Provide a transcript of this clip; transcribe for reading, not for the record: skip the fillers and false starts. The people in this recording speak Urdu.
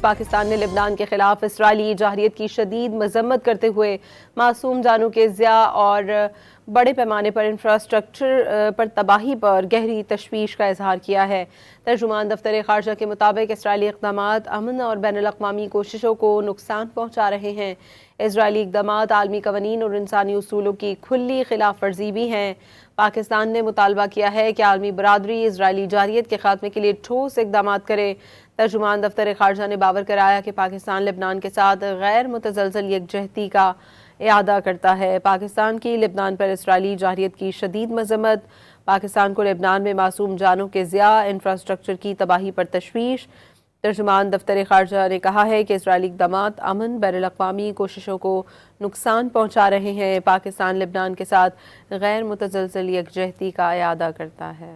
پاکستان نے لبنان کے خلاف اسرائیلی جارحیت کی شدید مذمت کرتے ہوئے معصوم جانوں کے ضیاع اور بڑے پیمانے پر انفراسٹرکچر پر تباہی پر گہری تشویش کا اظہار کیا ہے۔ ترجمان دفتر خارجہ کے مطابق اسرائیلی اقدامات امن اور بین الاقوامی کوششوں کو نقصان پہنچا رہے ہیں۔ اسرائیلی اقدامات عالمی قوانین اور انسانی اصولوں کی کھلی خلاف ورزی بھی ہیں۔ پاکستان نے مطالبہ کیا ہے کہ عالمی برادری اسرائیلی جارحیت کے خاتمے کے لیے ٹھوس اقدامات کرے۔ ترجمان دفتر خارجہ نے باور کرایا کہ پاکستان لبنان کے ساتھ غیر متزلزل یکجہتی کا اعادہ کرتا ہے۔ پاکستان کی لبنان پر اسرائیلی جارحیت کی شدید مذمت، پاکستان کو لبنان میں معصوم جانوں کے ضیاع، انفراسٹرکچر کی تباہی پر تشویش۔ ترجمان دفتر خارجہ نے کہا ہے کہ اسرائیلی اقدامات امن بین الاقوامی کوششوں کو نقصان پہنچا رہے ہیں۔ پاکستان لبنان کے ساتھ غیر متزلزل یکجہتی کا اعادہ کرتا ہے۔